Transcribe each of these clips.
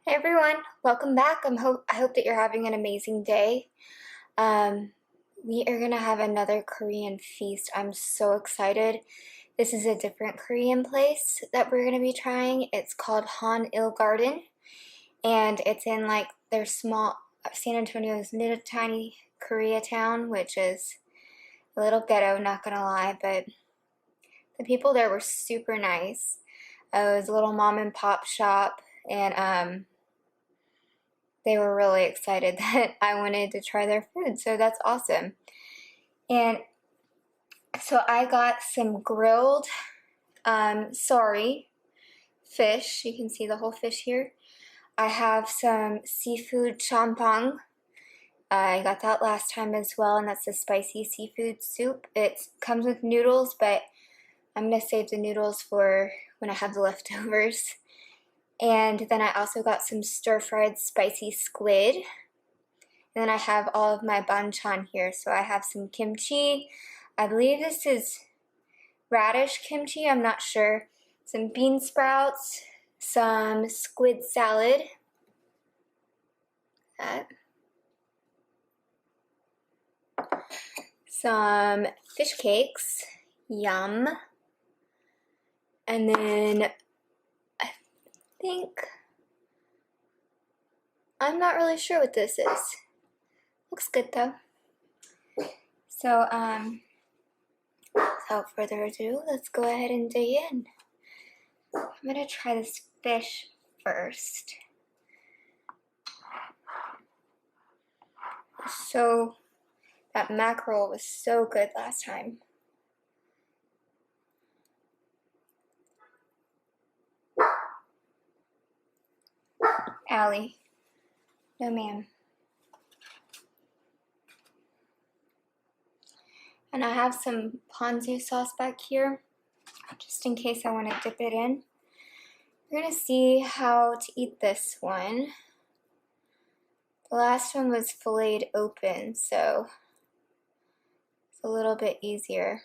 Hey everyone, welcome back. I hope that you're having an amazing day. We are gonna have another Korean feast. I'm so excited. This is a different Korean place that we're gonna be trying. It's called Han Il Garden, and it's in like their small San Antonio's little tiny Koreatown, which is a little ghetto, not gonna lie, but the people there were super nice. It was a little mom and pop shop, and they were really excited that I wanted to try their food, so that's awesome. And so I got some grilled Saury fish. You can see the whole fish here. I have some seafood JJAMPOng. I got that last time as well, and that's a spicy seafood soup. It comes with noodles, but I'm going to save the noodles for when I have the leftovers. And then I also got some stir-fried spicy squid. And then I have all of my banchan here. So I have some kimchi. I believe this is radish kimchi, I'm not sure. Some bean sprouts, some squid salad. Some fish cakes. Yum. And then I'm not really sure what this is. Looks good though. So, without further ado, let's go ahead and dig in. I'm gonna try this fish first. So, that mackerel was so good last time. Allie. No, ma'am. And I have some ponzu sauce back here, just in case I want to dip it in. We're going to see how to eat this one. The last one was filleted open, so it's a little bit easier.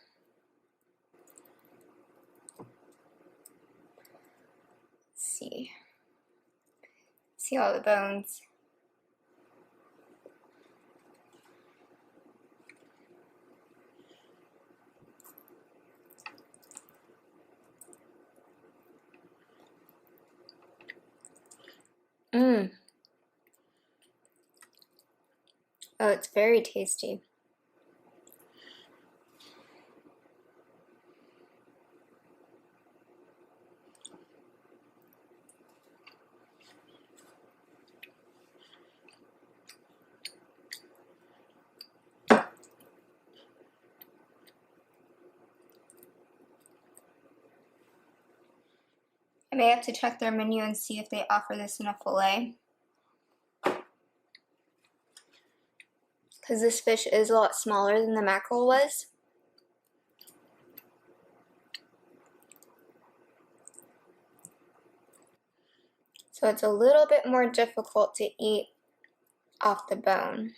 Let's see. See all the bones. Oh, it's very tasty. I may have to check their menu and see if they offer this in a fillet, because this fish is a lot smaller than the mackerel was. So it's a little bit more difficult to eat off the bone.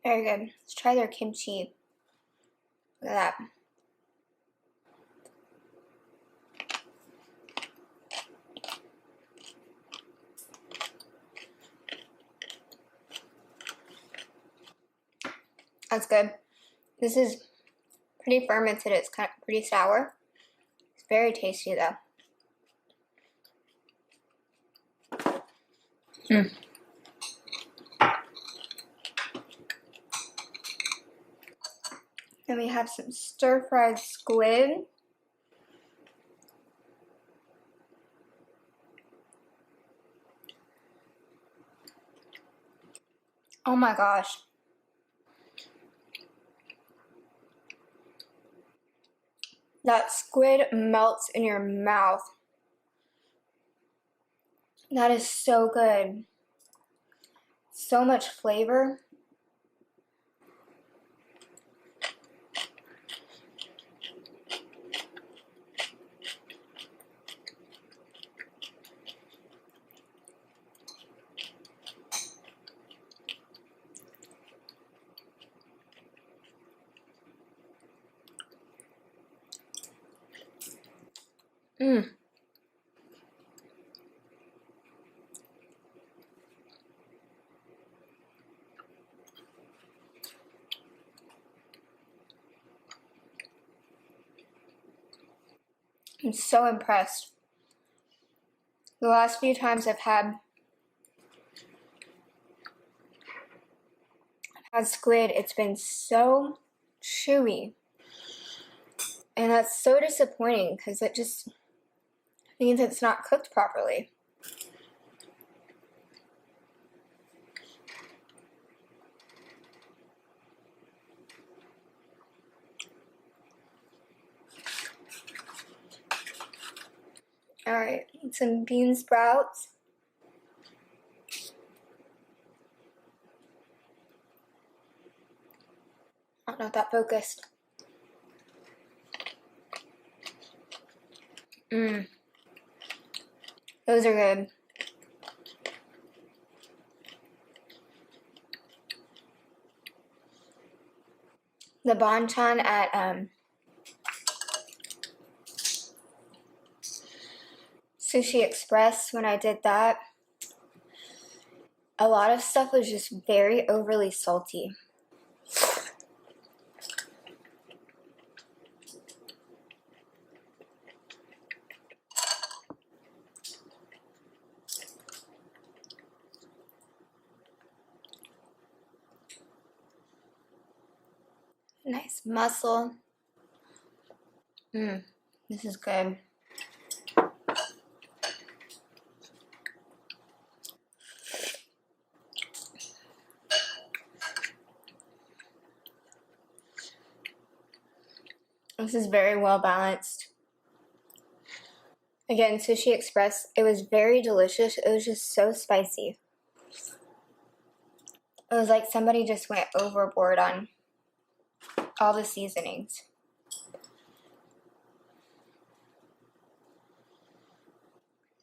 Very good. Let's try their kimchi. Look at that. That's good. This is pretty fermented. It's kind of pretty sour. It's very tasty though. Then we have some stir-fried squid. Oh my gosh. That squid melts in your mouth. That is so good. So much flavor. Mm. I'm so impressed. The last few times I've had squid, it's been so chewy. And that's so disappointing because it just means it's not cooked properly. Alright, some bean sprouts. Oh, not that focused. Mmm. Those are good. The banchan at Sushi Express, when I did that, a lot of stuff was just very overly salty. Nice mussel. Mmm, this is good. This is very well balanced. Again, Sushi Express, it was very delicious. It was just so spicy. It was like somebody just went overboard on all the seasonings.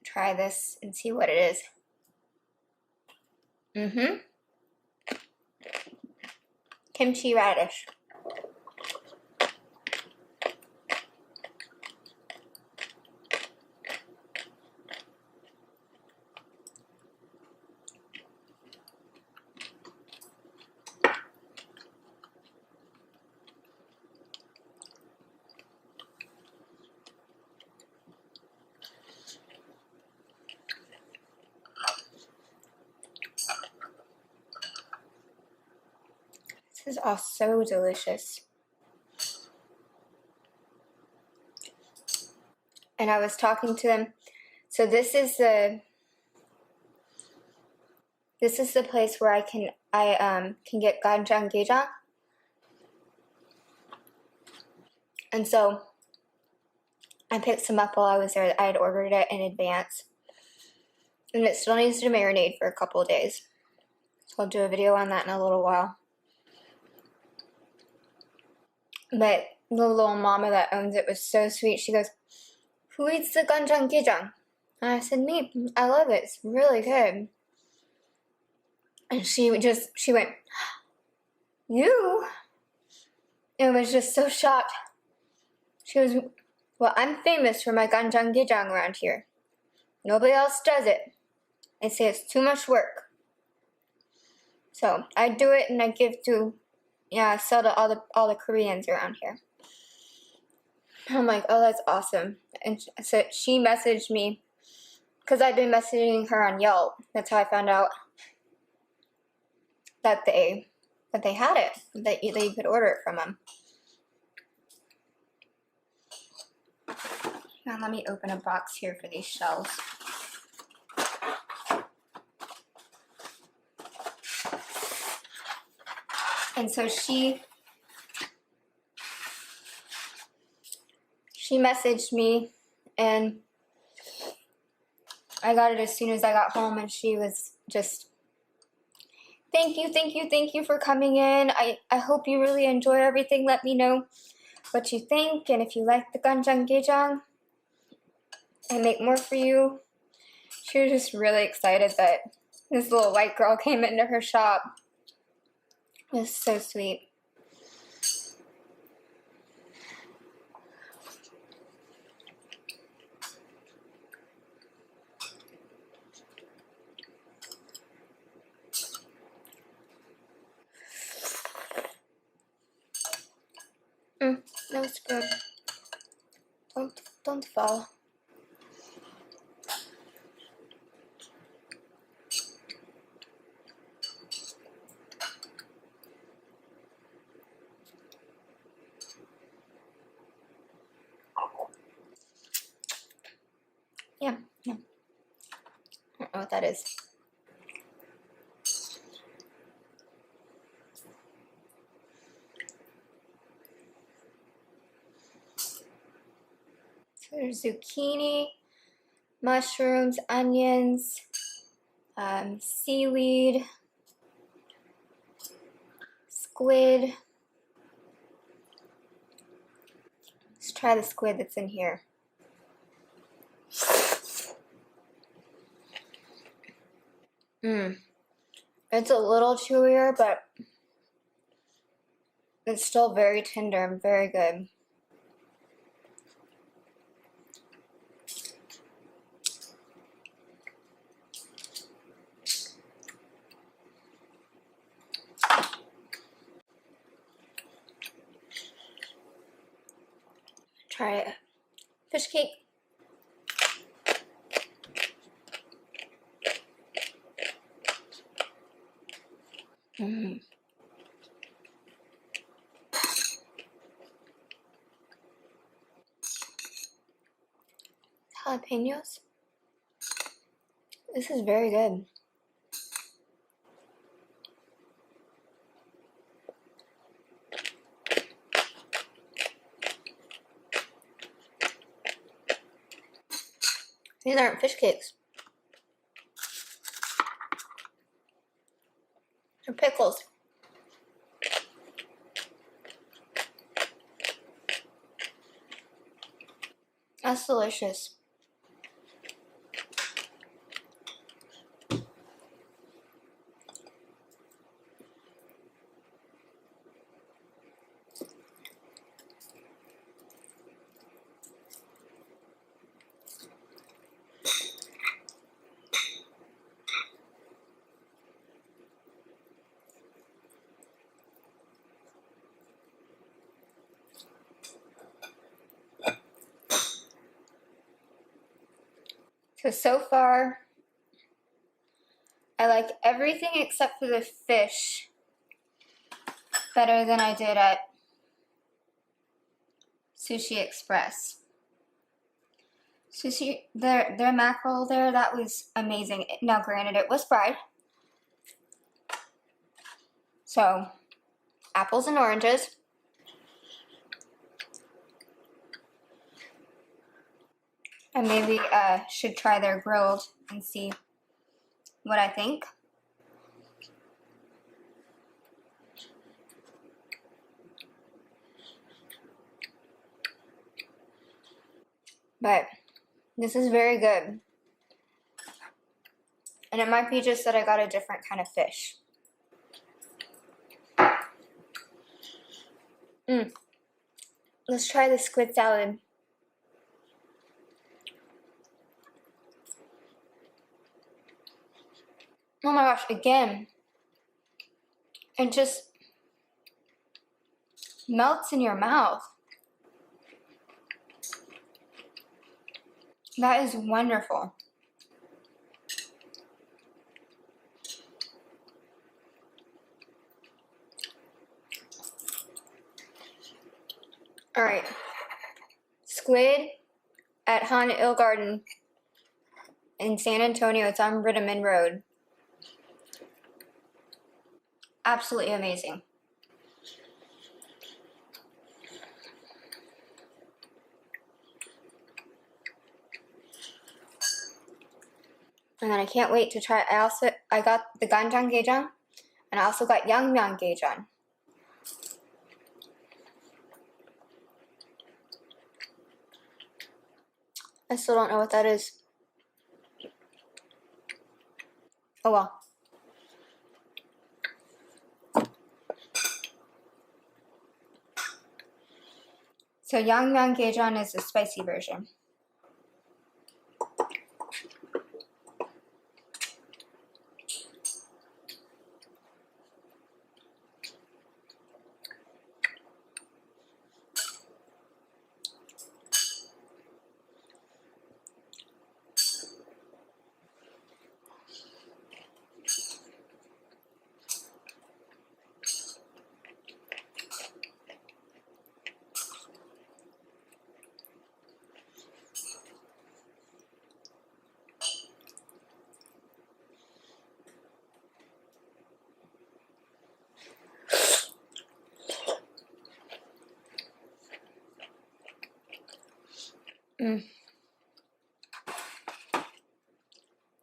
Try this and see what it is. Mm-hmm. Kimchi radish. This is all so delicious. And I was talking to them. So this is the place where I can get ganjang. And so I picked some up while I was there. I had ordered it in advance. And it still needs to marinate for a couple of days. So I'll do a video on that in a little while. But the little mama that owns it was so sweet. She goes, "Who eats the ganjang? And I said, "Me. I love it. It's really good." And she went, "You?" And was just so shocked. She goes, "Well, I'm famous for my ganjang around here. Nobody else does it. They say it's too much work. So I do it and I give to, I sell to all the Koreans around here." I'm like, "Oh, that's awesome." And so she messaged me, because I've been messaging her on Yelp. That's how I found out that they had it, that you could order it from them. Now let me open a box here for these shells. And so she messaged me, and I got it as soon as I got home, and she was just, thank you for coming in. I hope you really enjoy everything. Let me know what you think, and if you like the ganjang, I make more for you." She was just really excited that this little white girl came into her shop. It was so sweet. No, Squid. Don't fall. Yeah. I don't know what that is. So there's zucchini, mushrooms, onions, seaweed, squid. Let's try the squid that's in here. It's a little chewier, but it's still very tender and very good. Try it. Fish cake. Jalapenos. This is very good. These aren't fish cakes. They're pickles. That's delicious. So far, I like everything except for the fish better than I did at Sushi Express. Their mackerel there, that was amazing. Now, granted, it was fried. So, apples and oranges. I maybe should try their grilled and see what I think. But this is very good. And it might be just that I got a different kind of fish. Let's try the squid salad. Oh my gosh, again, it just melts in your mouth. That is wonderful. All right, squid at Han Il Garden in San Antonio. It's on Ritterman Road. Absolutely amazing. And then I can't wait to try. I got the ganjang gaejang, and I also got yangmyeon gaejang. I still don't know what that is. Oh well. So yangmyeon gaejang is the spicy version.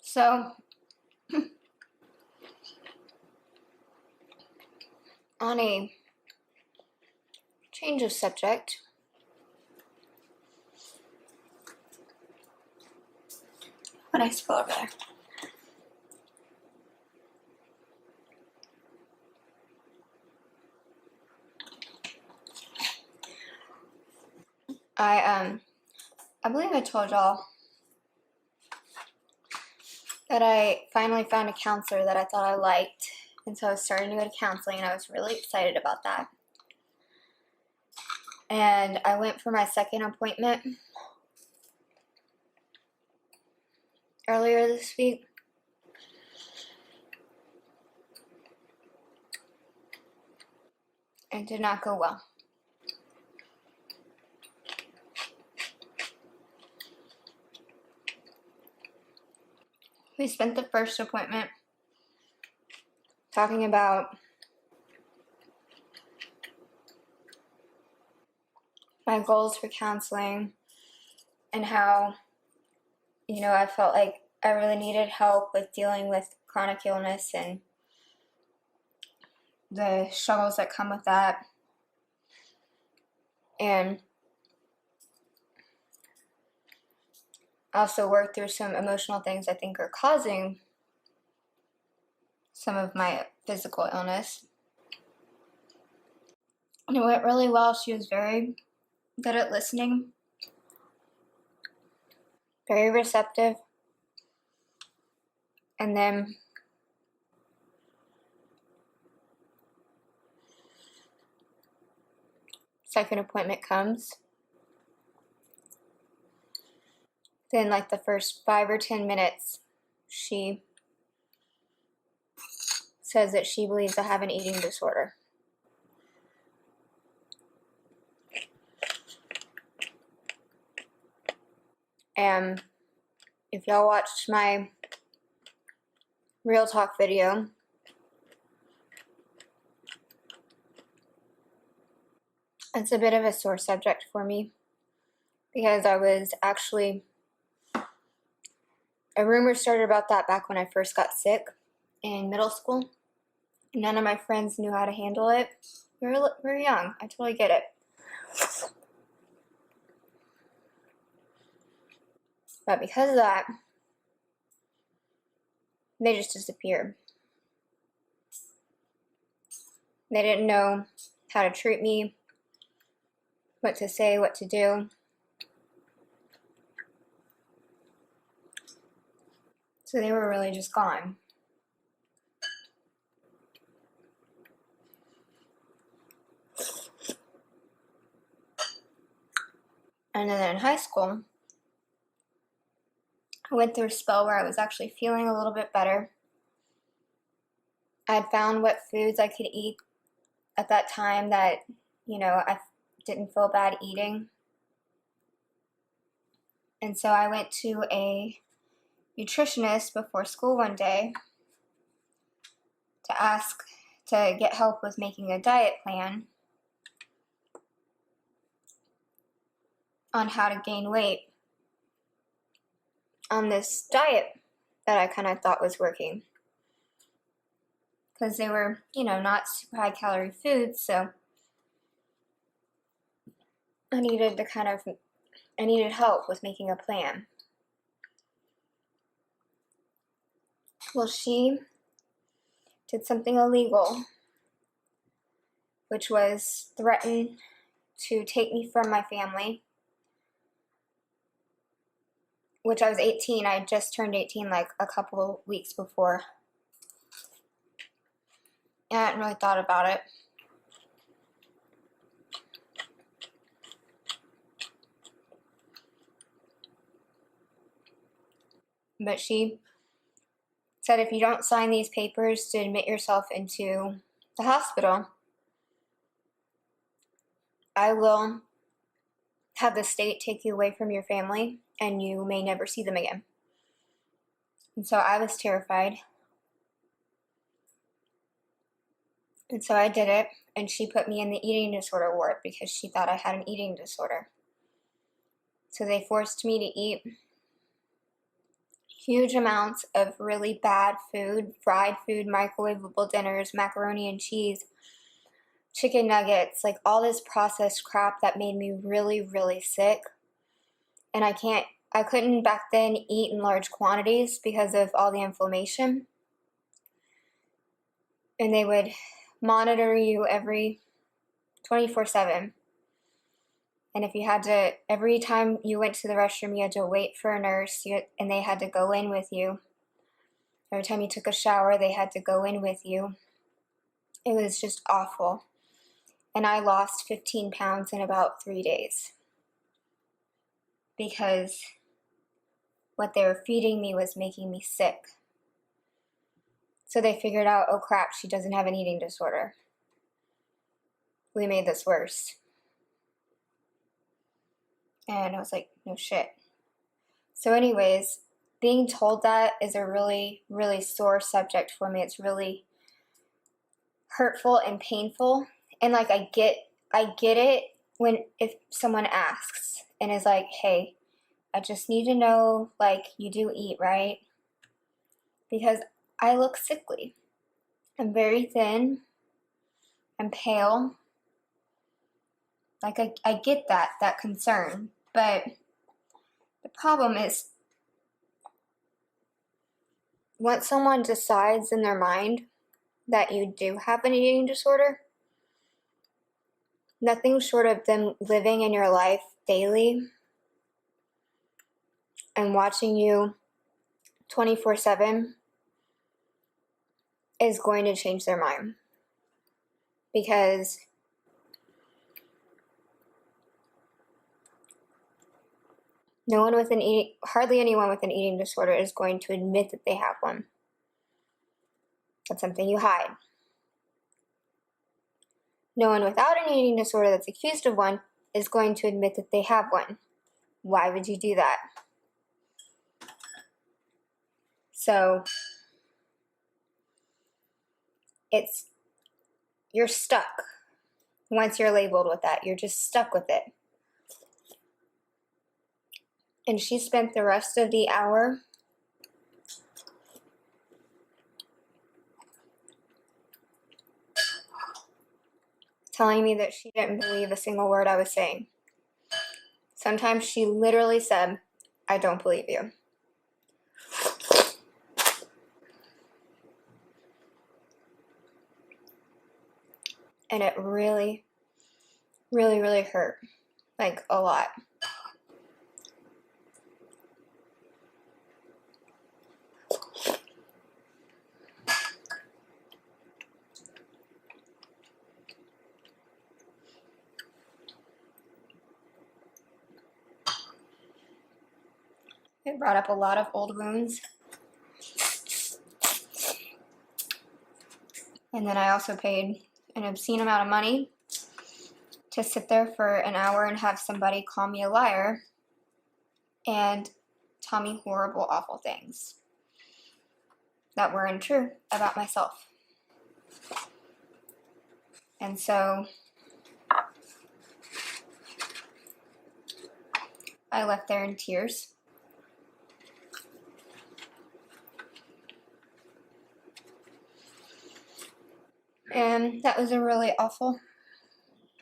So, on a change of subject, what I spill over there? I believe I told y'all that I finally found a counselor that I thought I liked, and so I was starting to go to counseling, and I was really excited about that. And I went for my second appointment earlier this week. It did not go well. We spent the first appointment talking about my goals for counseling and how, I felt like I really needed help with dealing with chronic illness and the struggles that come with that. And also work through some emotional things I think are causing some of my physical illness. And it went really well. She was very good at listening, very receptive. And then second appointment comes. Then like the first 5 or 10 minutes, she says that she believes I have an eating disorder. And if y'all watched my Real Talk video, it's a bit of a sore subject for me because I was actually, a rumor started about that back when I first got sick in middle school. None of my friends knew how to handle it. We were young. I totally get it. But because of that, they just disappeared. They didn't know how to treat me, what to say, what to do. So they were really just gone. And then in high school, I went through a spell where I was actually feeling a little bit better. I had found what foods I could eat at that time that, I didn't feel bad eating. And so I went to a nutritionist before school one day to ask to get help with making a diet plan on how to gain weight on this diet that I kind of thought was working. Because they were, not super high calorie foods, so I needed help with making a plan. Well, she did something illegal, which was threaten to take me from my family, which I was 18. I had just turned 18 like a couple weeks before. I hadn't really thought about it. But she said if you don't sign these papers to admit yourself into the hospital, I will have the state take you away from your family and you may never see them again. And so I was terrified. And so I did it, and she put me in the eating disorder ward because she thought I had an eating disorder. So they forced me to eat huge amounts of really bad food, fried food, microwavable dinners, macaroni and cheese, chicken nuggets, like all this processed crap that made me really, really sick. And I couldn't back then eat in large quantities because of all the inflammation. And they would monitor you every 24/7. And if you had to, every time you went to the restroom, you had to wait for a nurse, and they had to go in with you. Every time you took a shower, they had to go in with you. It was just awful. And I lost 15 pounds in about 3 days because what they were feeding me was making me sick. So they figured out, oh crap, she doesn't have an eating disorder. We made this worse. And I was like, no shit. So anyways, being told that is a really, really sore subject for me. It's really hurtful and painful. And like I get it if someone asks and is like, hey, I just need to know, like, you do eat, right? Because I look sickly. I'm very thin. I'm pale. Like I get that concern. But the problem is, once someone decides in their mind that you do have an eating disorder, nothing short of them living in your life daily and watching you 24/7 is going to change their mind. Because hardly anyone with an eating disorder is going to admit that they have one. That's something you hide. No one without an eating disorder that's accused of one is going to admit that they have one. Why would you do that? So you're stuck. Once you're labeled with that, you're just stuck with it. And she spent the rest of the hour telling me that she didn't believe a single word I was saying. Sometimes she literally said, I don't believe you. And it really, really, really hurt. Like, a lot. It brought up a lot of old wounds. And then I also paid an obscene amount of money to sit there for an hour and have somebody call me a liar and tell me horrible, awful things that were untrue about myself. And so I left there in tears. And that was a really awful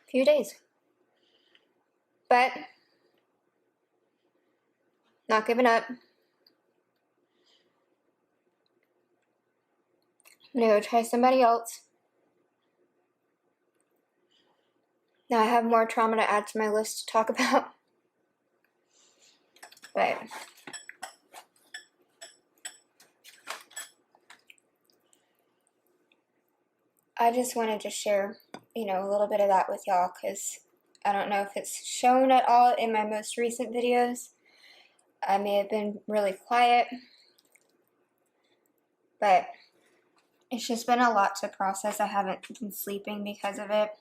few days. But not giving up. I'm gonna go try somebody else. Now I have more trauma to add to my list to talk about. But I just wanted to share, a little bit of that with y'all, because I don't know if it's shown at all in my most recent videos. I may have been really quiet, but it's just been a lot to process. I haven't been sleeping because of it.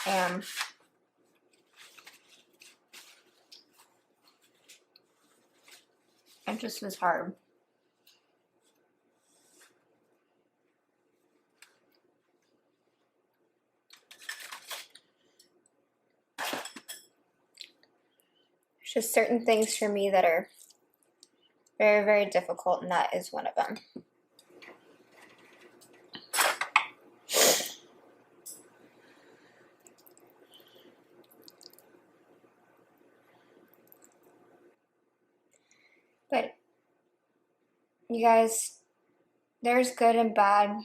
And it just was hard. just certain things for me that are very, very difficult, and that is one of them. But you guys, there's good and bad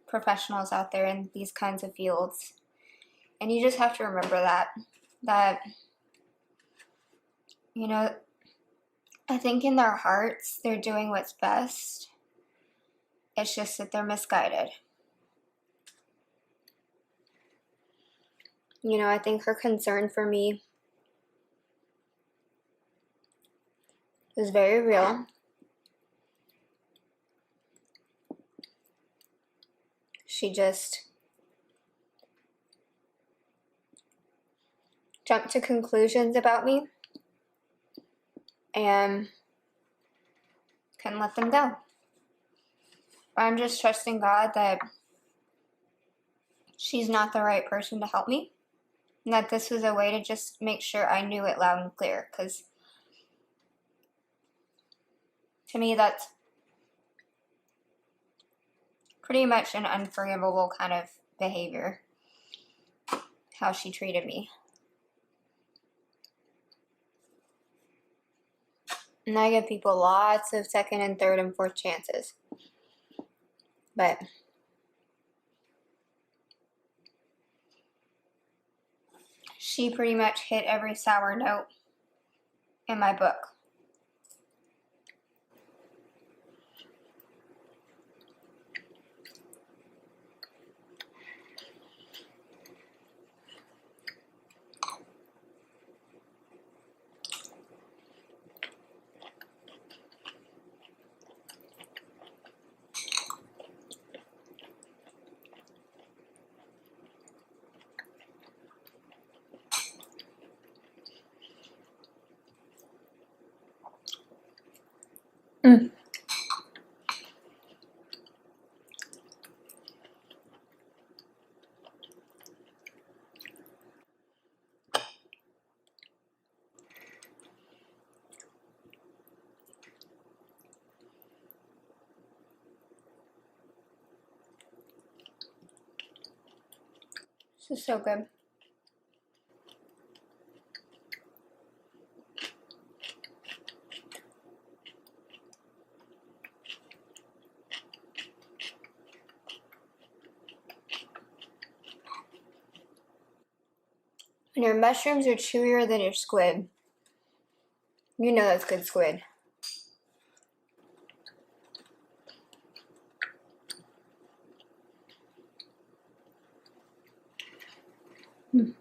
professionals out there in these kinds of fields. And you just have to remember that, you know, I think in their hearts, they're doing what's best. It's just that they're misguided. You know, I think her concern for me is very real. She just jumped to conclusions about me and couldn't let them go. I'm just trusting God that she's not the right person to help me, and that this was a way to just make sure I knew it loud and clear, because to me that's pretty much an unforgivable kind of behavior, how she treated me. And I give people lots of second and third and fourth chances. But she pretty much hit every sour note in my book. Mm. This is so good. When your mushrooms are chewier than your squid, you know that's good squid. Mm.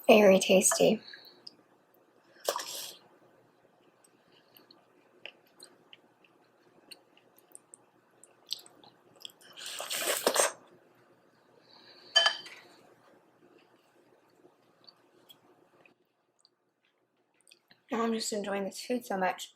Very tasty. Now I'm just enjoying this food so much.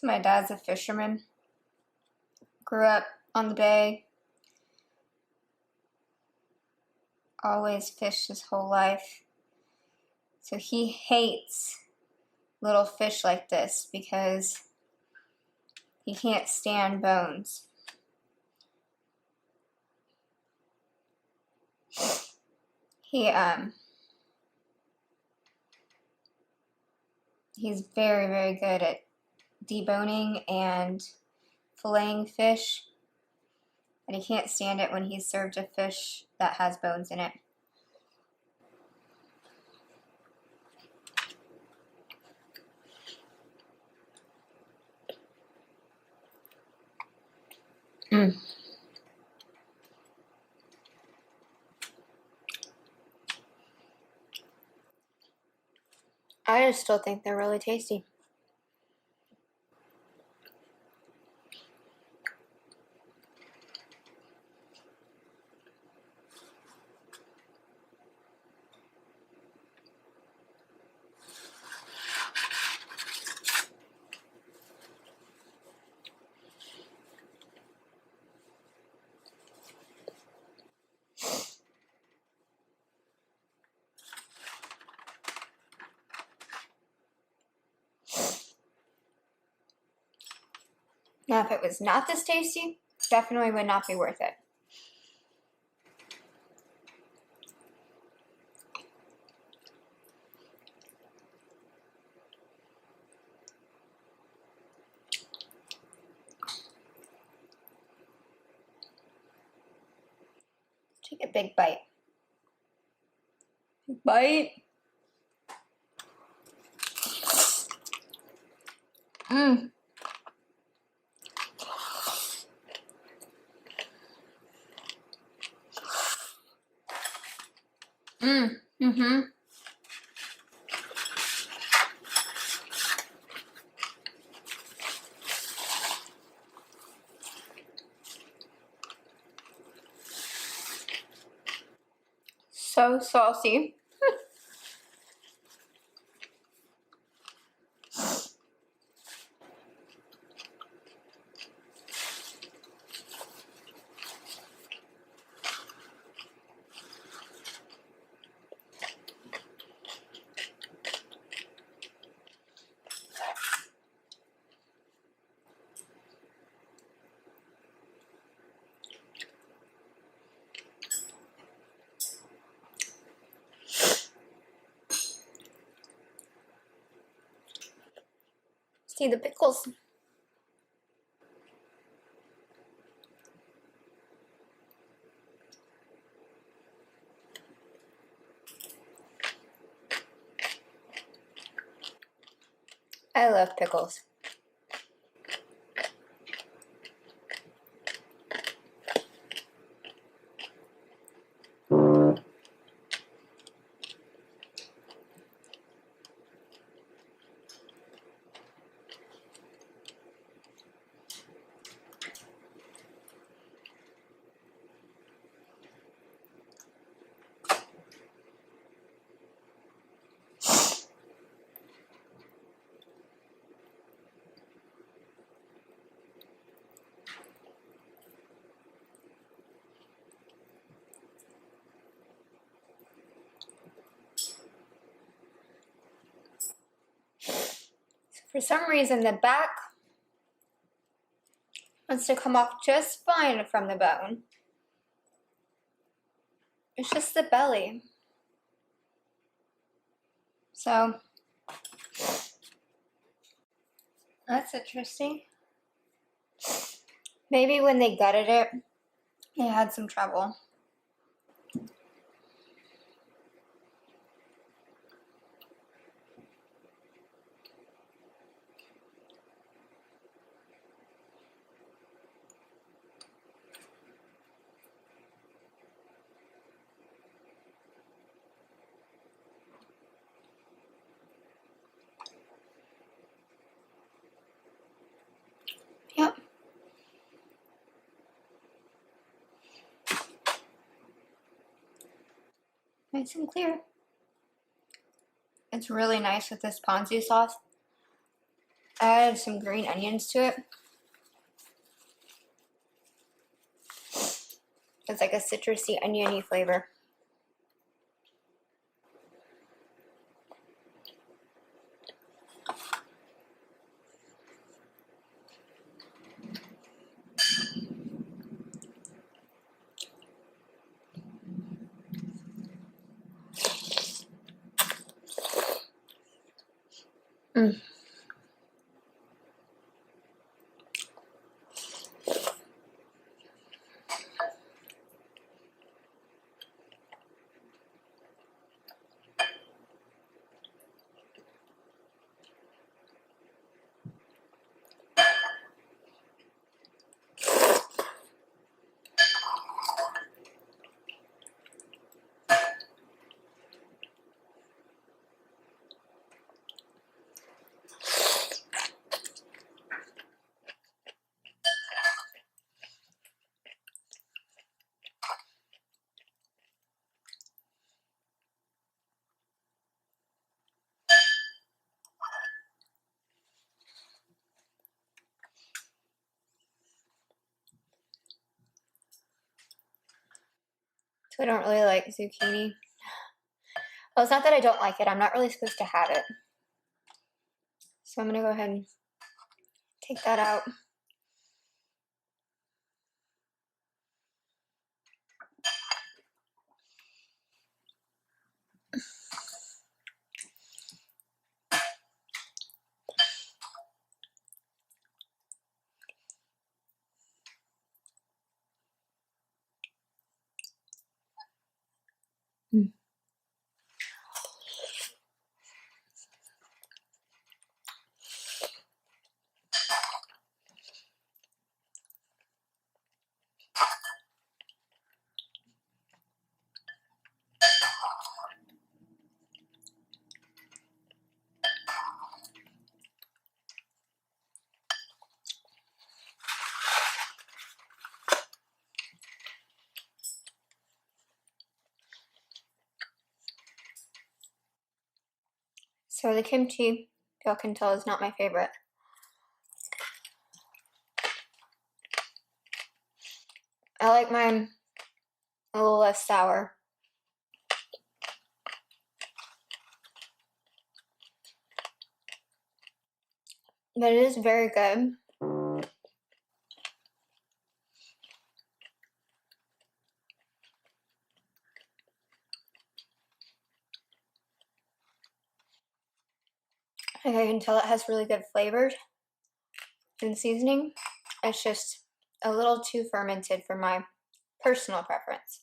So my dad's a fisherman. Grew up on the bay. Always fished his whole life. So he hates little fish like this because he can't stand bones. He's very, very good at deboning and filleting fish, and he can't stand it when he's served a fish that has bones in it. I just still think they're really tasty. Now, if it was not this tasty, definitely would not be worth it. Take a big bite. Big bite. Mmm. Mm-hmm. So saucy. See the pickles. I love pickles. For some reason, the back wants to come off just fine from the bone. It's just the belly. So, that's interesting. Maybe when they gutted it, they had some trouble. Yep. Nice and clear. It's really nice with this ponzu sauce. I added some green onions to it. It's like a citrusy, oniony flavor. Mm. So I don't really like zucchini. Well, it's not that I don't like it. I'm not really supposed to have it. So I'm going to go ahead and take that out. Mm. So the kimchi, y'all can tell, is not my favorite. I like mine a little less sour. But it is very good. I can tell it has really good flavors and seasoning. It's just a little too fermented for my personal preference.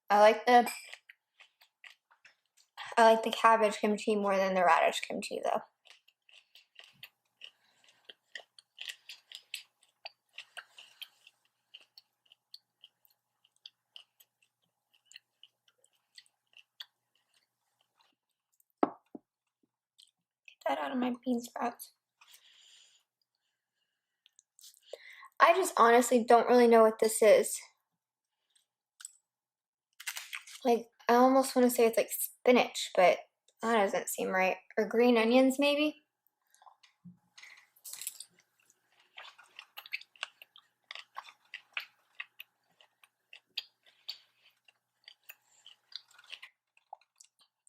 I like the cabbage kimchi more than the radish kimchi though. Get that out of my bean sprouts. I just honestly don't really know what this is. Like, I almost want to say it's like spinach, but that doesn't seem right. Or green onions, maybe?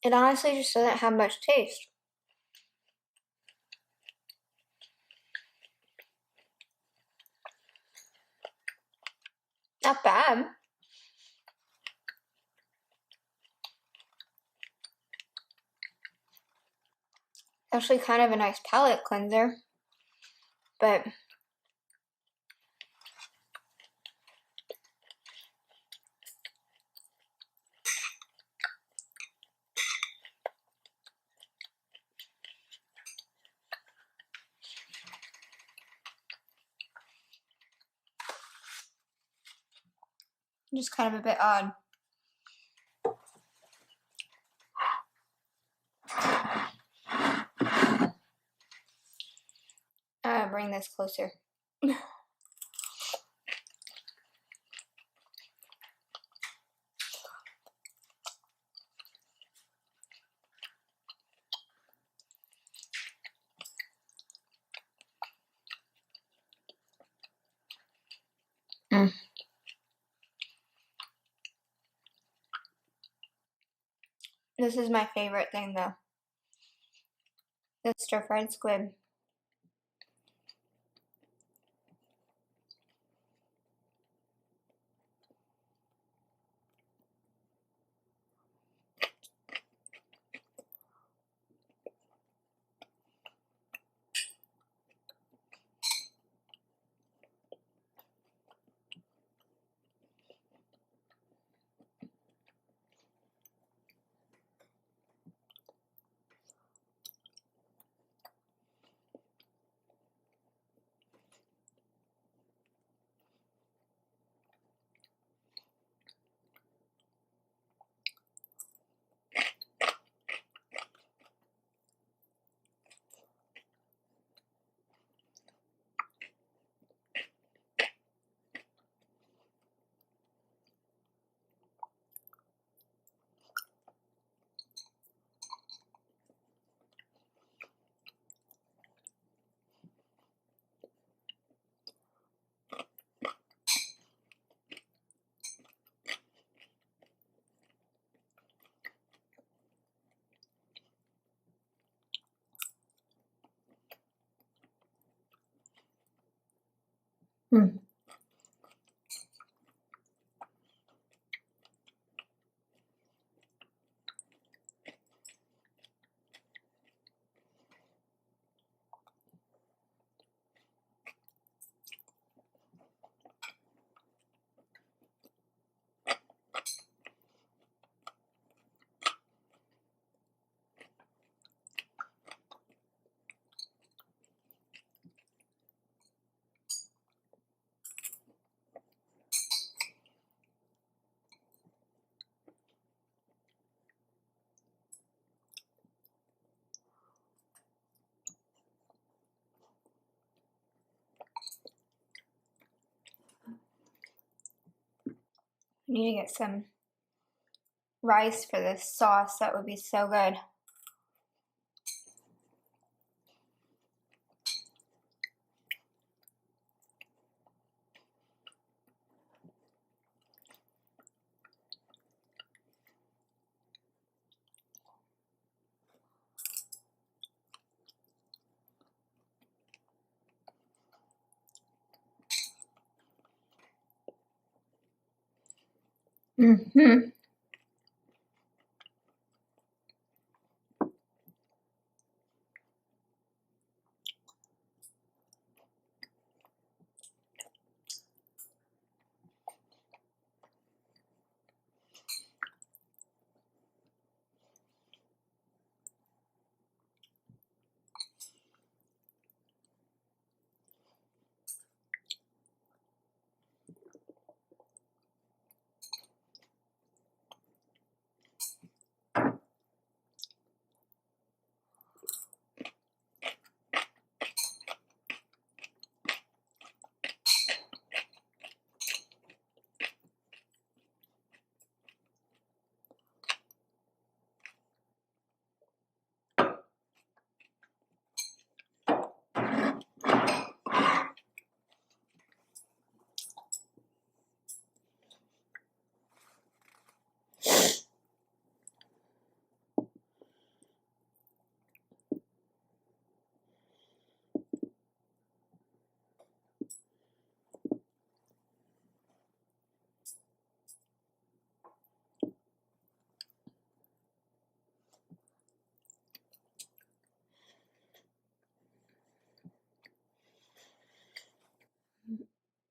It honestly just doesn't have much taste. Not bad. Actually kind of a nice palate cleanser. But just kind of a bit odd. I'm gonna bring this closer. This is my favorite thing though. The stir-fried squid. Mm. I need to get some rice for this sauce. That would be so good. Mm-hmm.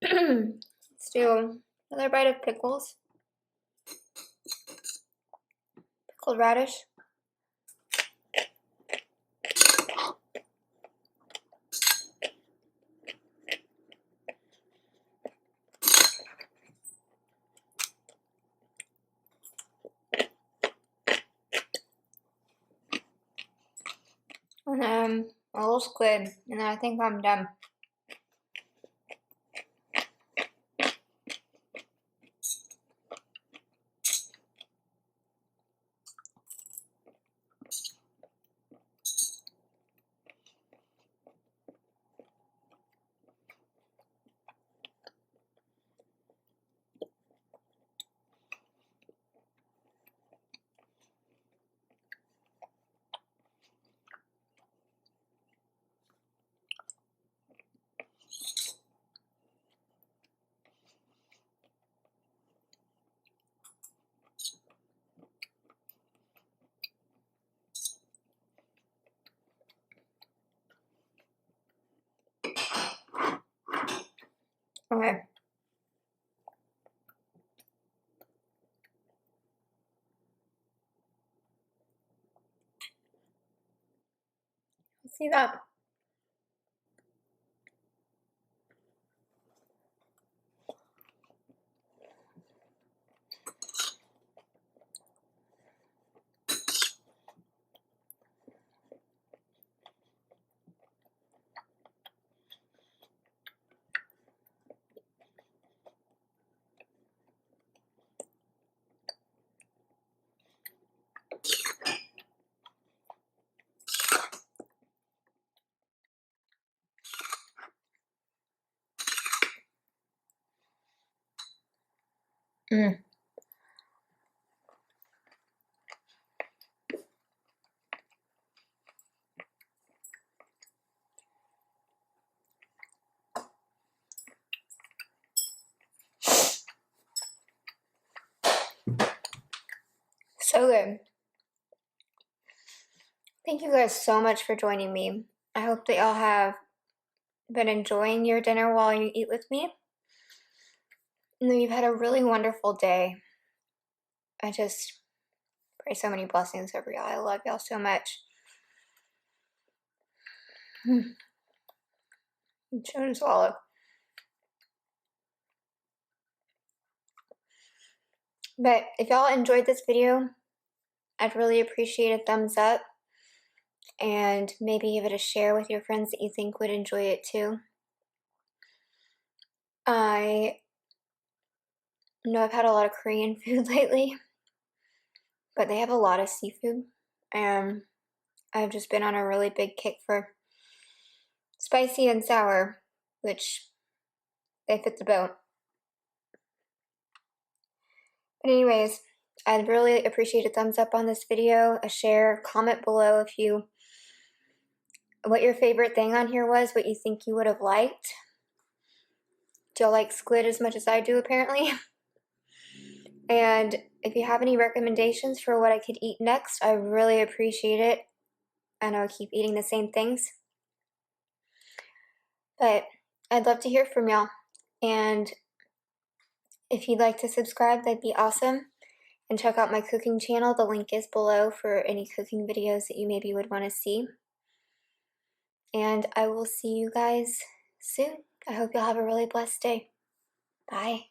Let's do another bite of pickles. Pickled radish. And then a little squid. And then I think I'm done. Okay. See that? Mm. So good. Thank you guys so much for joining me. I hope that y'all have been enjoying your dinner while you eat with me. And that you've had a really wonderful day. I just pray so many blessings over y'all. I love y'all so much. Chew and swallow. But if y'all enjoyed this video, I'd really appreciate a thumbs up. And maybe give it a share with your friends that you think would enjoy it too. I know I've had a lot of Korean food lately, but they have a lot of seafood. And I've just been on a really big kick for spicy and sour, which they fit the bill. But anyways, I'd really appreciate a thumbs up on this video, a share, comment below what your favorite thing on here was, what you think you would have liked. Do y'all like squid as much as I do, apparently? And if you have any recommendations for what I could eat next, I really appreciate it. I know I keep eating the same things, but I'd love to hear from y'all. And if you'd like to subscribe, that'd be awesome. And check out my cooking channel. The link is below for any cooking videos that you maybe would want to see. And I will see you guys soon. I hope you'll have a really blessed day. Bye.